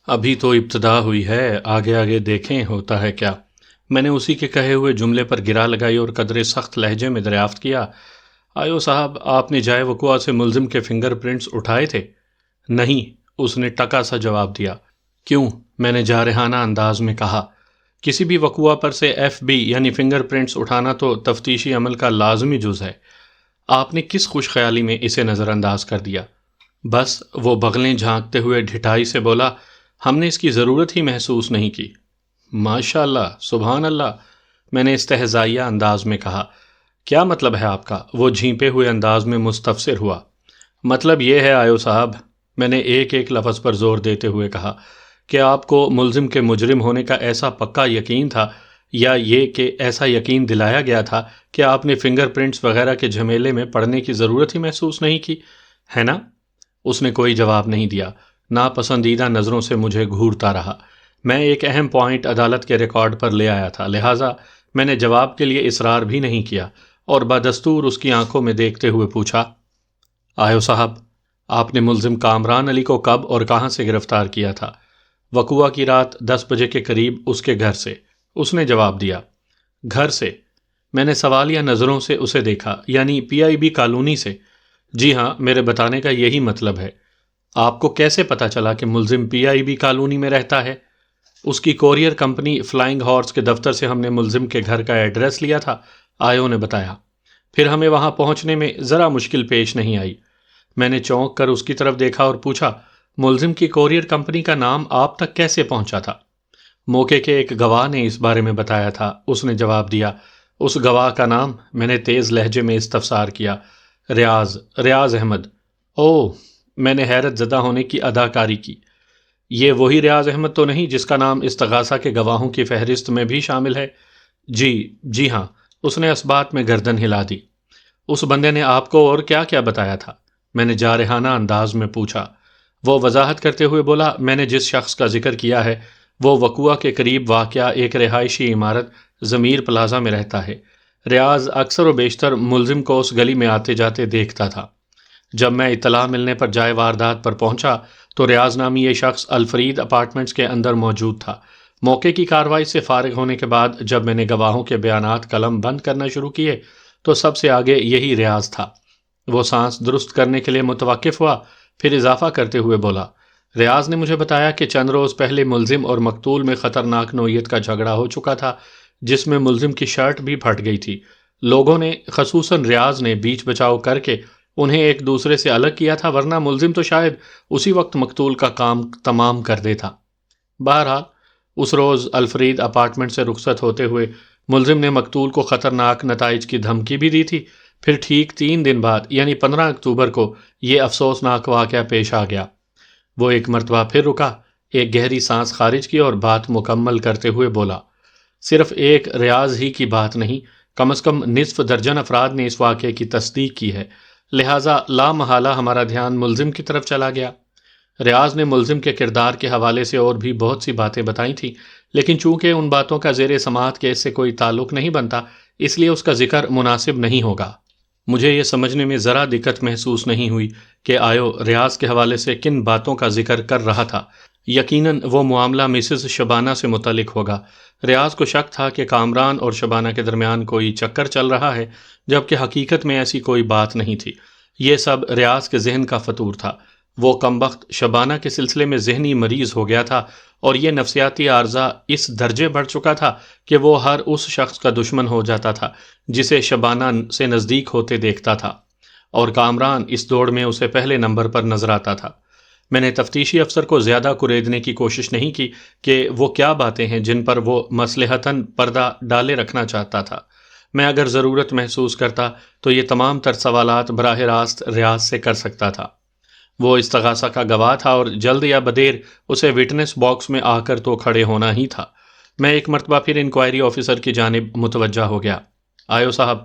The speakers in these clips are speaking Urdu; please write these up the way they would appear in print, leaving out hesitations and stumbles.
ابھی تو ابتدا ہوئی ہے، آگے آگے دیکھیں ہوتا ہے کیا۔ میں نے اسی کے کہے ہوئے جملے پر گرا لگائی اور قدرے سخت لہجے میں دریافت کیا، آیو صاحب آپ نے جائے وقوع سے ملزم کے فنگر پرنٹس اٹھائے تھے؟ نہیں، اس نے ٹکا سا جواب دیا۔ کیوں؟ میں نے جارحانہ انداز میں کہا۔ کسی بھی وقوع پر سے ایف بی یعنی فنگر پرنٹس اٹھانا تو تفتیشی عمل کا لازمی جز ہے۔ آپ نے کس خوش خیالی میں اسے نظر انداز کر دیا؟ بس، وہ بغلیں جھانکتے ہوئے ڈھٹائی سے بولا، ہم نے اس کی ضرورت ہی محسوس نہیں کی۔ ماشاء اللہ، سبحان اللہ، میں نے استہزائیہ انداز میں کہا۔ کیا مطلب ہے آپ کا؟ وہ جھینپے ہوئے انداز میں مستفسر ہوا۔ مطلب یہ ہے آیو صاحب، میں نے ایک ایک لفظ پر زور دیتے ہوئے کہا، کہ آپ کو ملزم کے مجرم ہونے کا ایسا پکا یقین تھا، یا یہ کہ ایسا یقین دلایا گیا تھا کہ آپ نے فنگر پرنٹس وغیرہ کے جھمیلے میں پڑنے کی ضرورت ہی محسوس نہیں کی، ہے نا؟ اس نے کوئی جواب نہیں دیا، ناپسندیدہ نظروں سے مجھے گھورتا رہا۔ میں ایک اہم پوائنٹ عدالت کے ریکارڈ پر لے آیا تھا، لہٰذا میں نے جواب کے لیے اصرار بھی نہیں کیا اور بدستور اس کی آنکھوں میں دیکھتے ہوئے پوچھا، آیو صاحب، آپ نے ملزم کامران علی کو کب اور کہاں سے گرفتار کیا تھا؟ وقوع کی رات 10 بجے کے قریب اس کے گھر سے، اس نے جواب دیا۔ گھر سے؟ میں نے سوالیہ نظروں سے اسے دیکھا۔ یعنی پی آئی بی کالونی سے؟ جی ہاں، میرے بتانے کا یہی مطلب ہے۔ آپ کو کیسے پتا چلا کہ ملزم پی آئی بی کالونی میں رہتا ہے؟ اس کی کوریئر کمپنی فلائنگ ہارس کے دفتر سے ہم نے ملزم کے گھر کا ایڈریس لیا تھا، آیو نے بتایا۔ پھر ہمیں وہاں پہنچنے میں ذرا مشکل پیش نہیں آئی۔ میں نے چونک کر اس کی طرف دیکھا اور پوچھا، ملزم کی کوریئر کمپنی کا نام آپ تک کیسے پہنچا تھا؟ موقع کے ایک گواہ نے اس بارے میں بتایا تھا، اس نے جواب دیا۔ اس گواہ کا نام؟ میں نے تیز لہجے میں استفسار کیا۔ ریاض احمد۔ اوہ، میں نے حیرت زدہ ہونے کی اداکاری کی۔ یہ وہی ریاض احمد تو نہیں جس کا نام استغاثہ کے گواہوں کی فہرست میں بھی شامل ہے؟ جی ہاں، اس نے اثبات میں گردن ہلا دی۔ اس بندے نے آپ کو اور کیا کیا بتایا تھا؟ میں نے جارحانہ انداز میں پوچھا۔ وہ وضاحت کرتے ہوئے بولا، میں نے جس شخص کا ذکر کیا ہے وہ وقوع کے قریب واقع ایک رہائشی عمارت ضمیر پلازا میں رہتا ہے۔ ریاض اکثر و بیشتر ملزم کو اس گلی میں آتے جاتے دیکھتا تھا۔ جب میں اطلاع ملنے پر جائے واردات پر پہنچا تو ریاض نامی یہ شخص الفرید اپارٹمنٹس کے اندر موجود تھا۔ موقع کی کارروائی سے فارغ ہونے کے بعد جب میں نے گواہوں کے بیانات قلم بند کرنا شروع کیے تو سب سے آگے یہی ریاض تھا۔ وہ سانس درست کرنے کے لیے متوقف ہوا، پھر اضافہ کرتے ہوئے بولا، ریاض نے مجھے بتایا کہ چند روز پہلے ملزم اور مقتول میں خطرناک نوعیت کا جھگڑا ہو چکا تھا، جس میں ملزم کی شرٹ بھی پھٹ گئی تھی۔ لوگوں نے، خصوصاً ریاض نے، بیچ بچاؤ کر کے انہیں ایک دوسرے سے الگ کیا تھا، ورنہ ملزم تو شاید اسی وقت مقتول کا کام تمام کر دیتا۔ بہرحال اس روز الفرید اپارٹمنٹ سے رخصت ہوتے ہوئے ملزم نے مقتول کو خطرناک نتائج کی دھمکی بھی دی تھی۔ پھر ٹھیک 3 دن بعد یعنی 15 اکتوبر کو یہ افسوسناک واقعہ پیش آ گیا۔ وہ ایک مرتبہ پھر رکا، ایک گہری سانس خارج کی اور بات مکمل کرتے ہوئے بولا، صرف ایک ریاض ہی کی بات نہیں، کم از کم نصف درجن افراد نے اس واقعے کی تصدیق کی ہے، لہٰذا لا محالہ ہمارا دھیان ملزم کی طرف چلا گیا۔ ریاض نے ملزم کے کردار کے حوالے سے اور بھی بہت سی باتیں بتائی تھیں، لیکن چونکہ ان باتوں کا زیر سماعت کیس سے کوئی تعلق نہیں بنتا، اس لیے اس کا ذکر مناسب نہیں ہوگا۔ مجھے یہ سمجھنے میں ذرا دقت محسوس نہیں ہوئی کہ آیو ریاض کے حوالے سے کن باتوں کا ذکر کر رہا تھا۔ یقیناً وہ معاملہ مسز شبانہ سے متعلق ہوگا۔ ریاض کو شک تھا کہ کامران اور شبانہ کے درمیان کوئی چکر چل رہا ہے، جبکہ حقیقت میں ایسی کوئی بات نہیں تھی۔ یہ سب ریاض کے ذہن کا فطور تھا۔ وہ کمبخت شبانہ کے سلسلے میں ذہنی مریض ہو گیا تھا اور یہ نفسیاتی عارضہ اس درجے بڑھ چکا تھا کہ وہ ہر اس شخص کا دشمن ہو جاتا تھا جسے شبانہ سے نزدیک ہوتے دیکھتا تھا، اور کامران اس دوڑ میں اسے پہلے نمبر پر نظر آتا تھا۔ میں نے تفتیشی افسر کو زیادہ کریدنے کی کوشش نہیں کی کہ وہ کیا باتیں ہیں جن پر وہ مصلحتاً پردہ ڈالے رکھنا چاہتا تھا۔ میں اگر ضرورت محسوس کرتا تو یہ تمام تر سوالات براہ راست ریاض سے کر سکتا تھا۔ وہ استغاثہ کا گواہ تھا اور جلد یا بدیر اسے وٹنس باکس میں آ کر تو کھڑے ہونا ہی تھا۔ میں ایک مرتبہ پھر انکوائری آفیسر کی جانب متوجہ ہو گیا۔ آیو صاحب،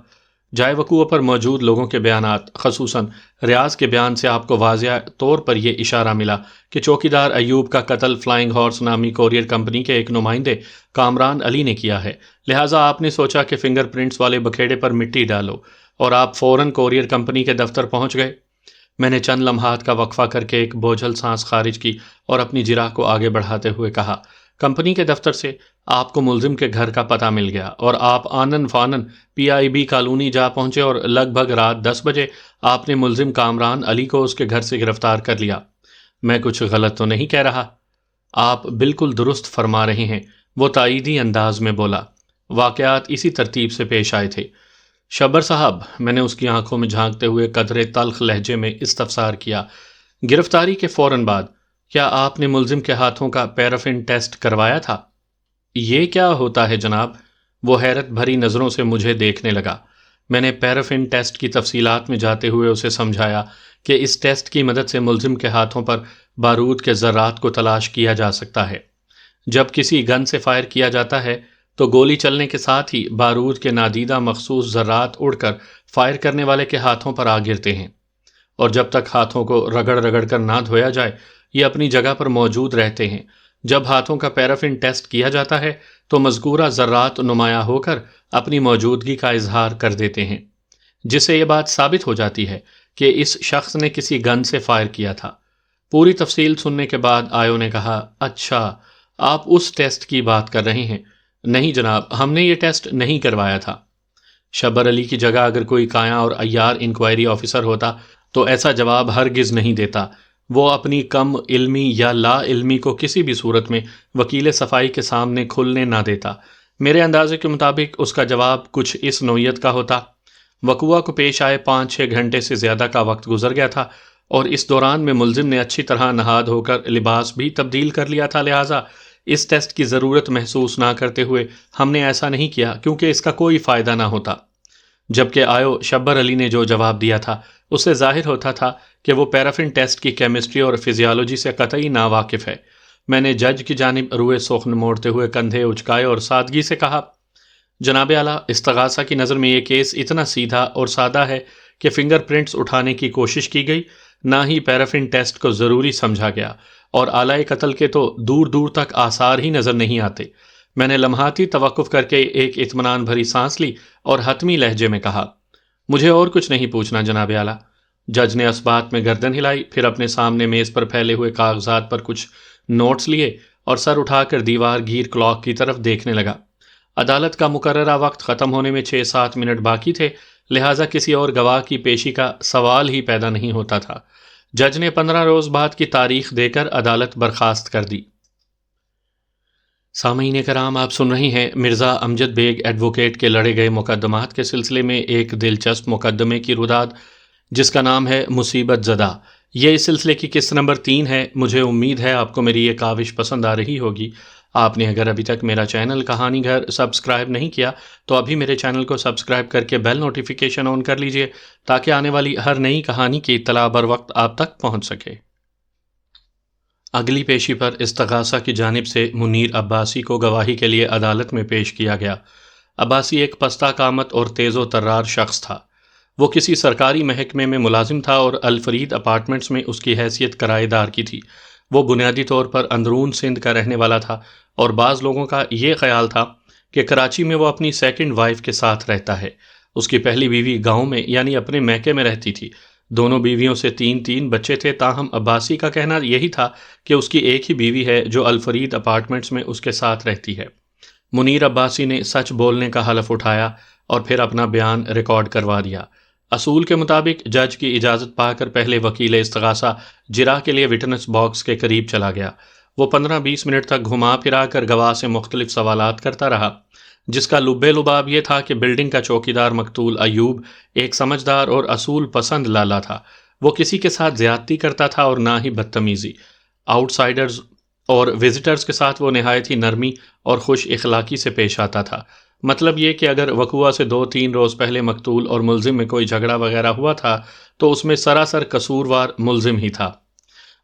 جائے وقوع پر موجود لوگوں کے بیانات، خصوصاً ریاض کے بیان سے آپ کو واضح طور پر یہ اشارہ ملا کہ چوکیدار ایوب کا قتل فلائنگ ہارس نامی کوریئر کمپنی کے ایک نمائندے کامران علی نے کیا ہے، لہٰذا آپ نے سوچا کہ فنگر پرنٹس والے بکھیڑے پر مٹی ڈالو اور آپ فوراً کوریئر کمپنی کے دفتر پہنچ گئے۔ میں نے چند لمحات کا وقفہ کر کے ایک بوجھل سانس خارج کی اور اپنی جرح کو آگے بڑھاتے ہوئے کہا، کمپنی کے دفتر سے آپ کو ملزم کے گھر کا پتہ مل گیا اور آپ آنن فانن PIB کالونی جا پہنچے اور لگ بھگ رات 10 بجے آپ نے ملزم کامران علی کو اس کے گھر سے گرفتار کر لیا۔ میں کچھ غلط تو نہیں کہہ رہا؟ آپ بالکل درست فرما رہے ہیں، وہ تائیدی انداز میں بولا۔ واقعات اسی ترتیب سے پیش آئے تھے۔ شبر صاحب، میں نے اس کی آنکھوں میں جھانکتے ہوئے قدرے تلخ لہجے میں استفسار کیا، گرفتاری کے فوراً بعد کیا آپ نے ملزم کے ہاتھوں کا پیرافن ٹیسٹ کروایا تھا؟ یہ کیا ہوتا ہے جناب؟ وہ حیرت بھری نظروں سے مجھے دیکھنے لگا۔ میں نے پیرافن ٹیسٹ کی تفصیلات میں جاتے ہوئے اسے سمجھایا کہ اس ٹیسٹ کی مدد سے ملزم کے ہاتھوں پر بارود کے ذرات کو تلاش کیا جا سکتا ہے۔ جب کسی گن سے فائر کیا جاتا ہے تو گولی چلنے کے ساتھ ہی بارود کے نادیدہ مخصوص ذرات اڑ کر فائر کرنے والے کے ہاتھوں پر آ گرتے ہیں، اور جب تک ہاتھوں کو رگڑ رگڑ کر نہ دھویا جائے یہ اپنی جگہ پر موجود رہتے ہیں۔ جب ہاتھوں کا پیرافن ٹیسٹ کیا جاتا ہے تو مذکورہ ذرات نمایاں ہو کر اپنی موجودگی کا اظہار کر دیتے ہیں، جس سے یہ بات ثابت ہو جاتی ہے کہ اس شخص نے کسی گن سے فائر کیا تھا۔ پوری تفصیل سننے کے بعد آیو نے کہا، اچھا آپ اس ٹیسٹ کی بات کر رہے ہیں؟ نہیں جناب، ہم نے یہ ٹیسٹ نہیں کروایا تھا۔ شبر علی کی جگہ اگر کوئی کایاں اور عیار انکوائری آفیسر ہوتا تو ایسا جواب ہرگز نہیں دیتا۔ وہ اپنی کم علمی یا لا علمی کو کسی بھی صورت میں وکیل صفائی کے سامنے کھلنے نہ دیتا۔ میرے اندازے کے مطابق اس کا جواب کچھ اس نوعیت کا ہوتا، وقوع کو پیش آئے 5-6 گھنٹے سے زیادہ کا وقت گزر گیا تھا اور اس دوران میں ملزم نے اچھی طرح نہا دھو کر لباس بھی تبدیل کر لیا تھا، لہٰذا اس ٹیسٹ کی ضرورت محسوس نہ کرتے ہوئے ہم نے ایسا نہیں کیا کیونکہ اس کا کوئی فائدہ نہ ہوتا۔ جبکہ آیو شبر علی نے جو جواب دیا تھا اس سے ظاہر ہوتا تھا کہ وہ پیرافن ٹیسٹ کی کیمسٹری اور فزیالوجی سے قطعی ناواقف ہے۔ میں نے جج کی جانب روئے سخن موڑتے ہوئے کندھے اچکائے اور سادگی سے کہا، جناب اعلیٰ، استغاثہ کی نظر میں یہ کیس اتنا سیدھا اور سادہ ہے کہ فنگر پرنٹس اٹھانے کی کوشش کی گئی، نہ ہی پیرافن ٹیسٹ کو ضروری سمجھا گیا، اور آلہ قتل کے تو دور دور تک آثار ہی نظر نہیں آتے۔ میں نے لمحاتی توقف کر کے ایک اطمینان بھری سانس لی اور حتمی لہجے میں کہا، مجھے اور کچھ نہیں پوچھنا جناب اعلیٰ۔ جج نے اسبات میں گردن ہلائی، پھر اپنے سامنے میز پر پھیلے ہوئے کاغذات پر کچھ نوٹس لیے اور سر اٹھا کر دیوار گیر کلاک کی طرف دیکھنے لگا۔ عدالت کا مقررہ وقت ختم ہونے میں 6-7 منٹ باقی تھے، لہٰذا کسی اور گواہ کی پیشی کا سوال ہی پیدا نہیں ہوتا تھا۔ جج نے 15 روز بعد کی تاریخ دے کر عدالت برخاست کر دی۔ سامعین کرام، آپ سن رہی ہیں مرزا امجد بیگ ایڈوکیٹ کے لڑے گئے مقدمات کے سلسلے میں ایک دلچسپ مقدمے کی روداد، جس کا نام ہے مصیبت زدہ۔ یہ اس سلسلے کی قسط نمبر 3 ہے۔ مجھے امید ہے آپ کو میری یہ کاوش پسند آ رہی ہوگی۔ آپ نے اگر ابھی تک میرا چینل کہانی گھر سبسکرائب نہیں کیا تو ابھی میرے چینل کو سبسکرائب کر کے بیل نوٹیفیکیشن آن کر لیجئے تاکہ آنے والی ہر نئی کہانی کی اطلاع بر وقت آپ تک پہنچ سکے۔ اگلی پیشی پر استغاثہ کی جانب سے منیر عباسی کو گواہی کے لیے عدالت میں پیش کیا گیا۔ عباسی ایک پستہ قامت اور تیز و ترار شخص تھا۔ وہ کسی سرکاری محکمے میں ملازم تھا اور الفرید اپارٹمنٹس میں اس کی حیثیت کرائے دار کی تھی۔ وہ بنیادی طور پر اندرون سندھ کا رہنے والا تھا اور بعض لوگوں کا یہ خیال تھا کہ کراچی میں وہ اپنی سیکنڈ وائف کے ساتھ رہتا ہے۔ اس کی پہلی بیوی گاؤں میں یعنی اپنے میکے میں رہتی تھی۔ دونوں بیویوں سے 3 بچے تھے، تاہم عباسی کا کہنا یہی تھا کہ اس کی ایک ہی بیوی ہے جو الفرید اپارٹمنٹس میں اس کے ساتھ رہتی ہے۔ منیر عباسی نے سچ بولنے کا حلف اٹھایا اور پھر اپنا بیان ریکارڈ کروا دیا۔ اصول کے مطابق جج کی اجازت پا کر پہلے وکیل استغاثہ جرح کے لیے وٹنس باکس کے قریب چلا گیا۔ وہ 15-20 منٹ تک گھما پھرا کر گواہ سے مختلف سوالات کرتا رہا، جس کا لب لباب یہ تھا کہ بلڈنگ کا چوکیدار مقتول ایوب ایک سمجھدار اور اصول پسند لالا تھا۔ وہ کسی کے ساتھ زیادتی کرتا تھا اور نہ ہی بدتمیزی۔ آؤٹ سائڈرز اور وزٹرز کے ساتھ وہ نہایت ہی نرمی اور خوش اخلاقی سے پیش آتا تھا۔ مطلب یہ کہ اگر وقوع سے 2-3 روز پہلے مقتول اور ملزم میں کوئی جھگڑا وغیرہ ہوا تھا تو اس میں سراسر قصوروار ملزم ہی تھا۔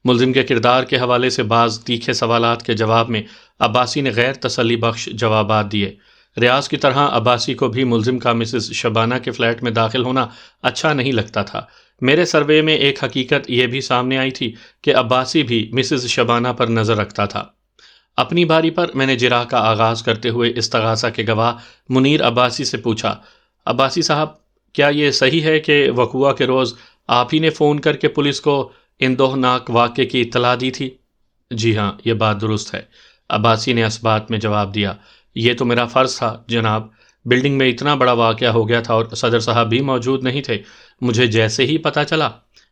ملزم کے کردار کے حوالے سے بعض تیکھے سوالات کے جواب میں عباسی نے غیر تسلی بخش جوابات دیے۔ ریاض کی طرح عباسی کو بھی ملزم کا مسز شبانہ کے فلیٹ میں داخل ہونا اچھا نہیں لگتا تھا۔ میرے سروے میں ایک حقیقت یہ بھی سامنے آئی تھی کہ عباسی بھی مسز شبانہ پر نظر رکھتا تھا۔ اپنی باری پر میں نے جرح کا آغاز کرتے ہوئے استغاثہ کے گواہ منیر عباسی سے پوچھا، عباسی صاحب، کیا یہ صحیح ہے کہ وقوع کے روز آپ ہی نے فون کر کے پولیس کو ان دوہناک واقعے کی اطلاع دی تھی؟ جی ہاں، یہ بات درست ہے، عباسی نے اس بات میں جواب دیا۔ یہ تو میرا فرض تھا جناب، بلڈنگ میں اتنا بڑا واقعہ ہو گیا تھا اور صدر صاحب بھی موجود نہیں تھے۔ مجھے جیسے ہی پتہ چلا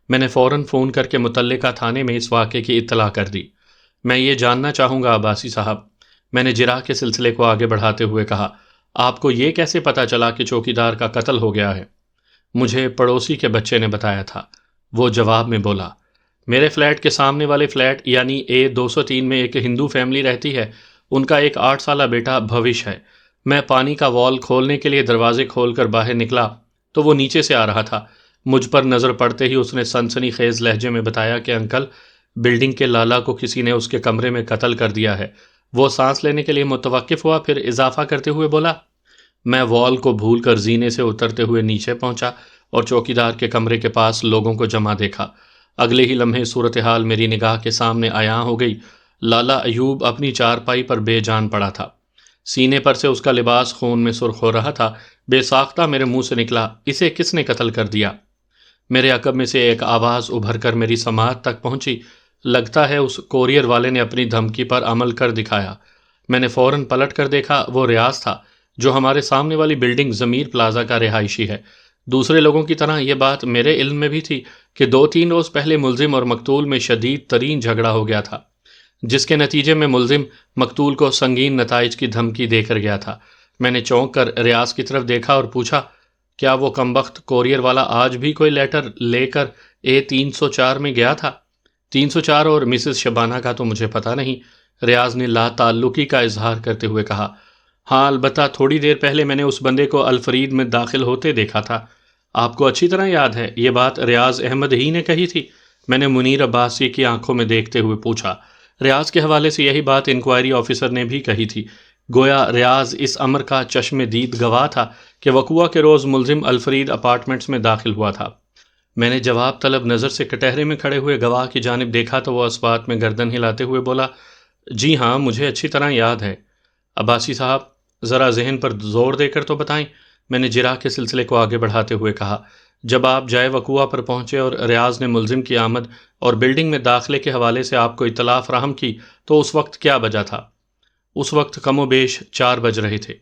میں نے فوراً فون کر کے متعلقہ تھانے میں اس واقعے کی اطلاع کر دی۔ میں یہ جاننا چاہوں گا عباسی صاحب، میں نے جرح کے سلسلے کو آگے بڑھاتے ہوئے کہا، آپ کو یہ کیسے پتہ چلا کہ چوکیدار کا قتل ہو گیا ہے؟ مجھے پڑوسی کے بچے نے بتایا تھا، وہ جواب میں بولا۔ میرے فلیٹ کے سامنے والے فلیٹ یعنی A203 میں ایک ہندو فیملی رہتی ہے، ان کا ایک 8 سالہ بیٹا بھوش ہے۔ میں پانی کا وال کھولنے کے لیے دروازے کھول کر باہر نکلا تو وہ نیچے سے آ رہا تھا۔ مجھ پر نظر پڑتے ہی اس نے سنسنی خیز لہجے میں بتایا کہ انکل، بلڈنگ کے لالا کو کسی نے اس کے کمرے میں قتل کر دیا ہے۔ وہ سانس لینے کے لیے متوقف ہوا، پھر اضافہ کرتے ہوئے بولا۔ میں وال کو بھول کر زینے سے اترتے ہوئے نیچے پہنچا اور چوکیدار کے کمرے کے پاس لوگوں کو جمع دیکھا۔ اگلے ہی لمحے صورتحال میری نگاہ کے سامنے عیاں ہو گئی۔ لالا ایوب اپنی چارپائی پر بے جان پڑا تھا، سینے پر سے اس کا لباس خون میں سرخ ہو رہا تھا۔ بے ساختہ میرے منہ سے نکلا، اسے کس نے قتل کر دیا؟ میرے عقب میں سے ایک آواز ابھر کر میری سماعت تک پہنچی، لگتا ہے اس کوریئر والے نے اپنی دھمکی پر عمل کر دکھایا۔ میں نے فوراً پلٹ کر دیکھا، وہ ریاض تھا جو ہمارے سامنے والی بلڈنگ ضمیر پلازا کا رہائشی ہے۔ دوسرے لوگوں کی طرح یہ بات میرے علم میں بھی تھی کہ 2-3 روز پہلے ملزم اور مقتول میں شدید ترین جھگڑا ہو گیا تھا، جس کے نتیجے میں ملزم مقتول کو سنگین نتائج کی دھمکی دے کر گیا تھا۔ میں نے چونک کر ریاض کی طرف دیکھا اور پوچھا، کیا وہ کمبخت کوریئر والا آج بھی کوئی لیٹر لے کر A304 میں گیا تھا؟ 304 اور مسز شبانہ کا تو مجھے پتہ نہیں، ریاض نے لا تعلقی کا اظہار کرتے ہوئے کہا۔ ہاں البتہ تھوڑی دیر پہلے میں نے اس بندے کو الفرید میں داخل ہوتے دیکھا تھا۔ آپ کو اچھی طرح یاد ہے، یہ بات ریاض احمد ہی نے کہی تھی؟ میں نے منیر عباسی کی آنکھوں میں دیکھتے ہوئے پوچھا۔ ریاض کے حوالے سے یہی بات انکوائری آفیسر نے بھی کہی تھی۔ گویا ریاض اس امر کا چشم دید گواہ تھا کہ وقوعہ کے روز ملزم الفرید اپارٹمنٹس میں داخل ہوا تھا۔ میں نے جواب طلب نظر سے کٹہرے میں کھڑے ہوئے گواہ کی جانب دیکھا تو وہ اس بات میں گردن ہلاتے ہوئے بولا، جی ہاں مجھے اچھی طرح یاد ہے۔ عباسی صاحب، ذرا ذہن پر زور دے کر تو بتائیں، میں نے جرح کے سلسلے کو آگے بڑھاتے ہوئے کہا۔ جب آپ جائے وقوعہ پر پہنچے اور ریاض نے ملزم کی آمد اور بلڈنگ میں داخلے کے حوالے سے آپ کو اطلاع فراہم کی تو اس وقت کیا بجا تھا؟ اس وقت کم و بیش 4 بج رہے تھے،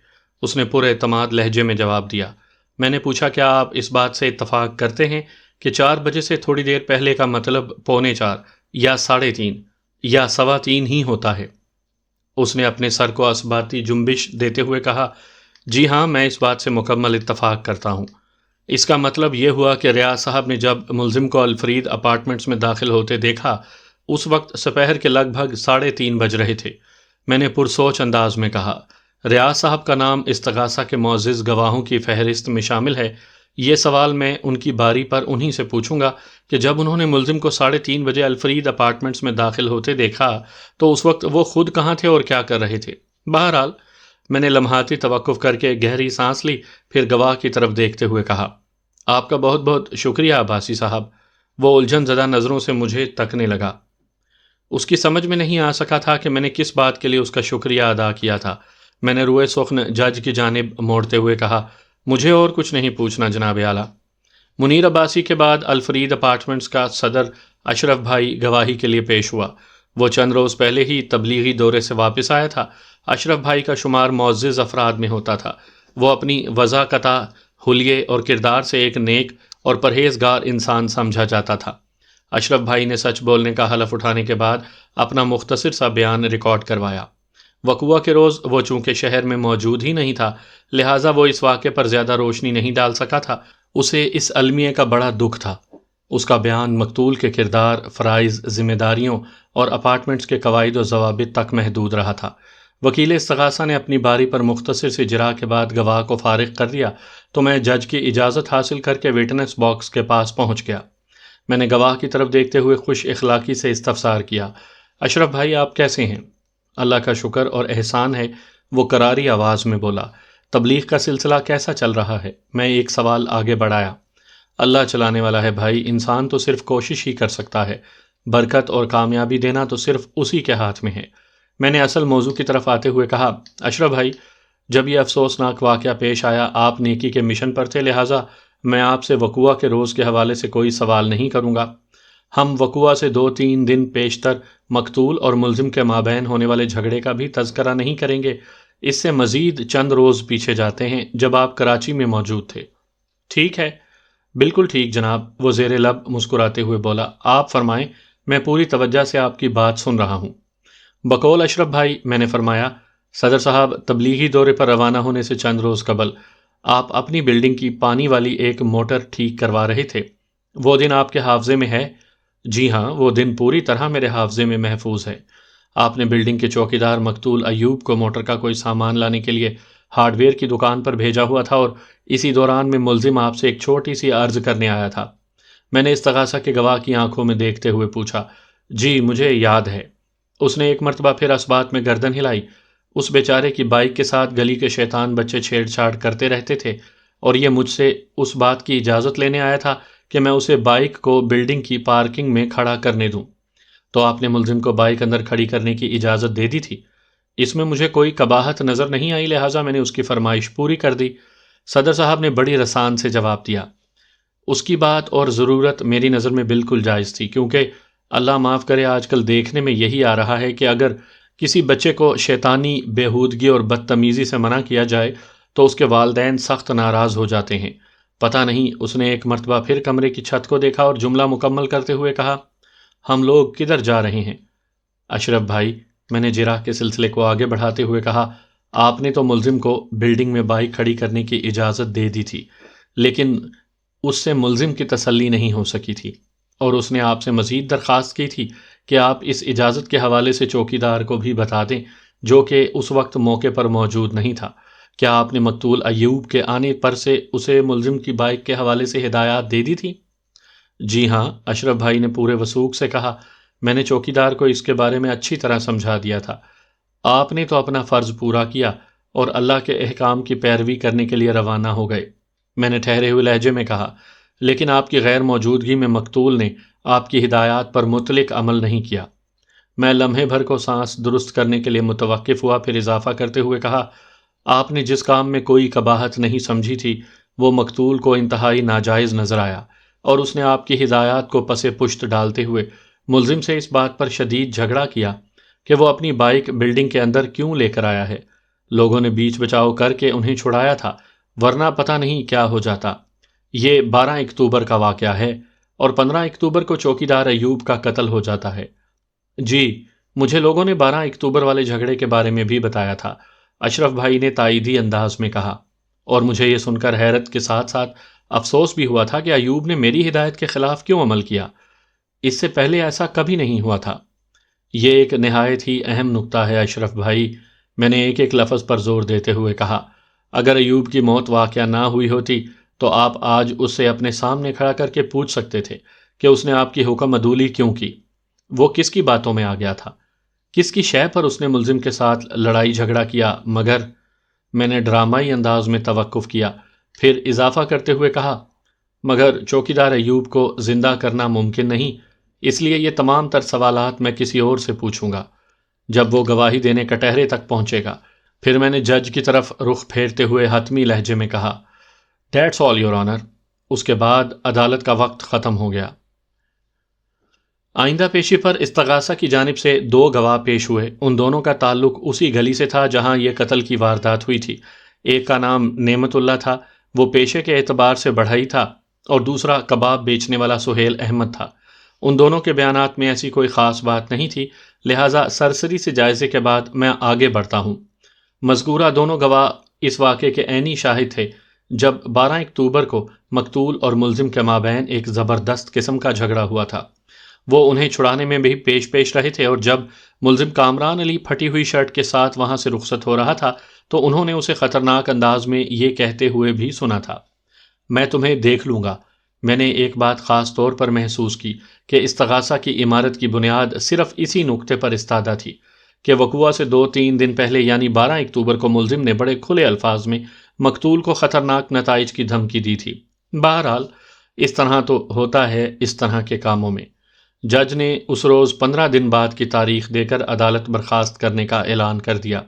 اس نے پر اعتماد لہجے میں جواب دیا۔ میں نے پوچھا، کیا آپ اس بات سے اتفاق کرتے ہیں کہ 4 بجے سے تھوڑی دیر پہلے کا مطلب 3:45 یا 3:30 یا 3:15 ہی ہوتا ہے؟ اس نے اپنے سر کو اثباتی جنبش دیتے ہوئے کہا، جی ہاں میں اس بات سے مکمل اتفاق کرتا ہوں۔ اس کا مطلب یہ ہوا کہ ریاض صاحب نے جب ملزم کو الفرید اپارٹمنٹس میں داخل ہوتے دیکھا اس وقت سپہر کے لگ بھگ 3:30 بج رہے تھے۔ میں نے پرسوچ انداز میں کہا، ریاض صاحب کا نام استغاثہ کے معزز گواہوں کی فہرست میں شامل ہے۔ یہ سوال میں ان کی باری پر انہی سے پوچھوں گا کہ جب انہوں نے ملزم کو 3:30 بجے الفرید اپارٹمنٹس میں داخل ہوتے دیکھا تو اس وقت وہ خود کہاں تھے اور کیا کر رہے تھے؟ بہرحال میں نے لمحاتی توقف کر کے گہری سانس لی، پھر گواہ کی طرف دیکھتے ہوئے کہا، آپ کا بہت بہت شکریہ عباسی صاحب۔ وہ الجھن زدہ نظروں سے مجھے تکنے لگا۔ اس کی سمجھ میں نہیں آ سکا تھا کہ میں نے کس بات کے لیے اس کا شکریہ ادا کیا تھا۔ میں نے روئے سخن جج کی جانب موڑتے ہوئے کہا، مجھے اور کچھ نہیں پوچھنا جناب اعلیٰ۔ منیر عباسی کے بعد الفرید اپارٹمنٹس کا صدر اشرف بھائی گواہی کے لیے پیش ہوا۔ وہ چند روز پہلے ہی تبلیغی دورے سے واپس آیا تھا۔ اشرف بھائی کا شمار معزز افراد میں ہوتا تھا۔ وہ اپنی وضاقتہ، حلیے اور کردار سے ایک نیک اور پرہیزگار انسان سمجھا جاتا تھا۔ اشرف بھائی نے سچ بولنے کا حلف اٹھانے کے بعد اپنا مختصر سا بیان ریکارڈ کروایا۔ وقوعہ کے روز وہ چونکہ شہر میں موجود ہی نہیں تھا، لہٰذا وہ اس واقعے پر زیادہ روشنی نہیں ڈال سکا تھا۔ اسے اس المیہ کا بڑا دکھ تھا۔ اس کا بیان مقتول کے کردار، فرائض، ذمہ داریوں اور اپارٹمنٹس کے قواعد و ضوابط تک محدود رہا تھا۔ وکیل استغاثہ نے اپنی باری پر مختصر سی جرح کے بعد گواہ کو فارغ کر دیا تو میں جج کی اجازت حاصل کر کے وٹنس باکس کے پاس پہنچ گیا۔ میں نے گواہ کی طرف دیکھتے ہوئے خوش اخلاقی سے استفسار کیا، اشرف بھائی آپ کیسے ہیں؟ اللہ کا شکر اور احسان ہے، وہ کراری آواز میں بولا۔ تبلیغ کا سلسلہ کیسا چل رہا ہے؟ میں ایک سوال آگے بڑھایا۔ اللہ چلانے والا ہے بھائی، انسان تو صرف کوشش ہی کر سکتا ہے، برکت اور کامیابی دینا تو صرف اسی کے ہاتھ میں ہے۔ میں نے اصل موضوع کی طرف آتے ہوئے کہا، اشرف بھائی جب یہ افسوسناک واقعہ پیش آیا آپ نیکی کے مشن پر تھے، لہٰذا میں آپ سے وقوع کے روز کے حوالے سے کوئی سوال نہیں کروں گا۔ ہم وقوع سے 2-3 دن پیشتر مقتول اور ملزم کے مابین ہونے والے جھگڑے کا بھی تذکرہ نہیں کریں گے، اس سے مزید چند روز پیچھے جاتے ہیں جب آپ کراچی میں موجود تھے۔ ٹھیک ہے، بالکل ٹھیک جناب، وہ زیر لب مسکراتے ہوئے بولا۔ آپ فرمائیں، میں پوری توجہ سے آپ کی بات سن رہا ہوں۔ بقول اشرف بھائی، میں نے فرمایا، صدر صاحب تبلیغی دورے پر روانہ ہونے سے چند روز قبل آپ اپنی بلڈنگ کی پانی والی ایک موٹر ٹھیک کروا رہے تھے، وہ دن آپ کے حافظے میں ہے؟ جی ہاں، وہ دن پوری طرح میرے حافظے میں محفوظ ہے۔ آپ نے بلڈنگ کے چوکیدار مقتول ایوب کو موٹر کا کوئی سامان لانے کے لیے ہارڈ ویئر کی دکان پر بھیجا ہوا تھا، اور اسی دوران میں ملزم آپ سے ایک چھوٹی سی عرض کرنے آیا تھا۔ میں نے استغاثہ کے گواہ کی آنکھوں میں دیکھتے ہوئے پوچھا۔ جی مجھے یاد ہے۔ اس نے ایک مرتبہ پھر اس بات میں گردن ہلائی۔ اس بیچارے کی بائک کے ساتھ گلی کے شیطان بچے چھیڑ چھاڑ کرتے رہتے تھے، اور یہ مجھ سے اس بات کی اجازت لینے آیا تھا کہ میں اسے بائک کو بلڈنگ کی پارکنگ میں کھڑا کرنے دوں۔ تو آپ نے ملزم کو بائک اندر کھڑی کرنے کی اجازت دے دی تھی؟ اس میں مجھے کوئی قباحت نظر نہیں آئی، لہٰذا میں نے اس کی فرمائش پوری کر دی۔ صدر صاحب نے بڑی رسان سے جواب دیا۔ اس کی بات اور ضرورت میری نظر میں بالکل جائز تھی، کیونکہ اللہ معاف کرے آج کل دیکھنے میں یہی آ رہا ہے کہ اگر کسی بچے کو شیطانی بےہودگی اور بدتمیزی سے منع کیا جائے تو اس کے والدین سخت ناراض ہو جاتے ہیں۔ پتہ نہیں، اس نے ایک مرتبہ پھر کمرے کی چھت کو دیکھا اور جملہ مکمل کرتے ہوئے کہا، ہم لوگ کدھر جا رہے ہیں؟ اشرف بھائی، میں نے جرح کے سلسلے کو آگے بڑھاتے ہوئے کہا، آپ نے تو ملزم کو بلڈنگ میں بائک کھڑی کرنے کی اجازت دے دی تھی، لیکن اس سے ملزم کی تسلی نہیں ہو سکی تھی، اور اس نے آپ سے مزید درخواست کی تھی کہ آپ اس اجازت کے حوالے سے چوکیدار کو بھی بتا دیں، جو کہ اس وقت موقع پر موجود نہیں تھا۔ کیا آپ نے مقتول ایوب کے آنے پر سے اسے ملزم کی بائک کے حوالے سے ہدایات دے دی تھی؟ جی ہاں، اشرف بھائی نے پورے وثوق سے کہا، میں نے چوکیدار کو اس کے بارے میں اچھی طرح سمجھا دیا تھا۔ آپ نے تو اپنا فرض پورا کیا اور اللہ کے احکام کی پیروی کرنے کے لیے روانہ ہو گئے، میں نے ٹھہرے ہوئے لہجے میں کہا، لیکن آپ کی غیر موجودگی میں مقتول نے آپ کی ہدایات پر مطلق عمل نہیں کیا۔ میں لمحے بھر کو سانس درست کرنے کے لیے متوقف ہوا، پھر اضافہ کرتے ہوئے کہا، آپ نے جس کام میں کوئی قباحت نہیں سمجھی تھی وہ مقتول کو انتہائی ناجائز نظر آیا، اور اس نے آپ کی ہدایات کو پس پشت ڈالتے ہوئے ملزم سے اس بات پر شدید جھگڑا کیا کہ وہ اپنی بائک بلڈنگ کے اندر کیوں لے کر آیا ہے۔ لوگوں نے بیچ بچاؤ کر کے انہیں چھڑایا تھا، ورنہ پتہ نہیں کیا ہو جاتا۔ یہ 12 اکتوبر کا واقعہ ہے، اور 15 اکتوبر کو چوکیدار ایوب کا قتل ہو جاتا ہے۔ جی، مجھے لوگوں نے 12 اکتوبر والے جھگڑے کے بارے میں بھی بتایا تھا، اشرف بھائی نے تائیدی انداز میں کہا، اور مجھے یہ سن کر حیرت کے ساتھ ساتھ افسوس بھی ہوا تھا کہ ایوب نے میری ہدایت کے خلاف کیوں عمل کیا۔ اس سے پہلے ایسا کبھی نہیں ہوا تھا۔ یہ ایک نہایت ہی اہم نکتہ ہے اشرف بھائی، میں نے ایک ایک لفظ پر زور دیتے ہوئے کہا۔ اگر ایوب کی موت واقعہ نہ ہوئی ہوتی تو آپ آج اس سے اپنے سامنے کھڑا کر کے پوچھ سکتے تھے کہ اس نے آپ کی حکم عدولی کیوں کی، وہ کس کی باتوں میں آ گیا تھا، کس کی شے پر اس نے ملزم کے ساتھ لڑائی جھگڑا کیا۔ مگر میں نے ڈرامائی انداز میں توقف کیا، پھر اضافہ کرتے ہوئے کہا، مگر چوکیدار ایوب کو زندہ کرنا ممکن نہیں، اس لیے یہ تمام تر سوالات میں کسی اور سے پوچھوں گا جب وہ گواہی دینے کٹہرے تک پہنچے گا۔ پھر میں نے جج کی طرف رخ پھیرتے ہوئے حتمی لہجے میں کہا، دیٹس آل یور آنر۔ اس کے بعد عدالت کا وقت ختم ہو گیا۔ آئندہ پیشی پر استغاثہ کی جانب سے 2 گواہ پیش ہوئے، ان دونوں کا تعلق اسی گلی سے تھا جہاں یہ قتل کی واردات ہوئی تھی۔ ایک کا نام نعمت اللہ تھا، وہ پیشے کے اعتبار سے بڑھئی تھا، اور دوسرا کباب بیچنے والا سہیل احمد تھا۔ ان دونوں کے بیانات میں ایسی کوئی خاص بات نہیں تھی، لہٰذا سرسری سے جائزے کے بعد میں آگے بڑھتا ہوں۔ مذکورہ دونوں گواہ اس واقعے کے عینی شاہد تھے جب 12 اکتوبر کو مقتول اور ملزم کے مابین ایک زبردست قسم کا جھگڑا ہوا تھا۔ وہ انہیں چھڑانے میں بھی پیش رہے تھے، اور جب ملزم کامران علی پھٹی ہوئی شرٹ کے ساتھ وہاں سے رخصت ہو رہا تھا تو انہوں نے اسے خطرناک انداز میں یہ کہتے ہوئے بھی سنا تھا، میں تمہیں دیکھ لوں گا۔ میں نے ایک بات خاص طور پر محسوس کی کہ استغاثہ کی عمارت کی بنیاد صرف اسی نقطے پر استادہ تھی کہ وقوع سے 2-3 دن پہلے یعنی 12 اکتوبر کو ملزم نے بڑے کھلے الفاظ میں مقتول کو خطرناک نتائج کی دھمکی دی تھی۔ بہرحال اس طرح تو ہوتا ہے اس طرح کے کاموں میں۔ جج نے اس روز 15 دن بعد کی تاریخ دے کر عدالت برخاست کرنے کا اعلان کر دیا۔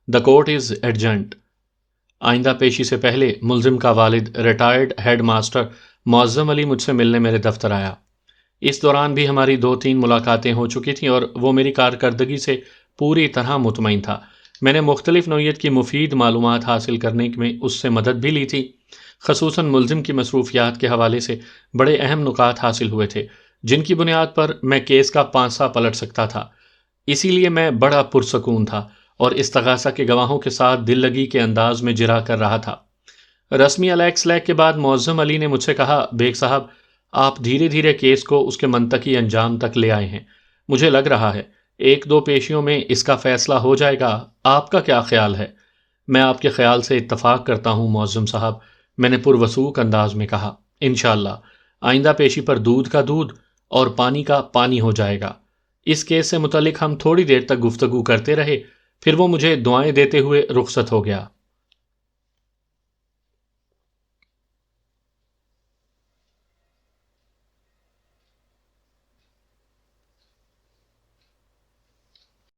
The court is adjourned. آئندہ پیشی سے پہلے ملزم کا والد ریٹائرڈ ہیڈ ماسٹر معظم علی مجھ سے ملنے میرے دفتر آیا۔ اس دوران بھی ہماری 2-3 ملاقاتیں ہو چکی تھیں اور وہ میری کارکردگی سے پوری طرح مطمئن تھا۔ میں نے مختلف نوعیت کی مفید معلومات حاصل کرنے میں اس سے مدد بھی لی تھی، خصوصاً ملزم کی مصروفیات کے حوالے سے بڑے اہم نکات حاصل ہوئے تھے جن کی بنیاد پر میں کیس کا پانسا پلٹ سکتا تھا۔ اسی لیے میں بڑا پرسکون تھا اور استغاثہ کے گواہوں کے ساتھ دل لگی کے انداز میں جرا کر رہا تھا۔ رسمی الیکس لیک کے بعد معظم علی نے مجھ سے کہا، بیگ صاحب، آپ دھیرے دھیرے کیس کو اس کے منطقی انجام تک لے آئے ہیں۔ مجھے لگ رہا ہے 1-2 پیشیوں میں اس کا فیصلہ ہو جائے گا۔ آپ کا کیا خیال ہے؟ میں آپ کے خیال سے اتفاق کرتا ہوں معظم صاحب، میں نے پروسوخ انداز میں کہا۔ انشاءاللہ آئندہ پیشی پر دودھ کا دودھ اور پانی کا پانی ہو جائے گا۔ اس کیس سے متعلق ہم تھوڑی دیر تک گفتگو کرتے رہے، پھر وہ مجھے دعائیں دیتے ہوئے رخصت ہو گیا۔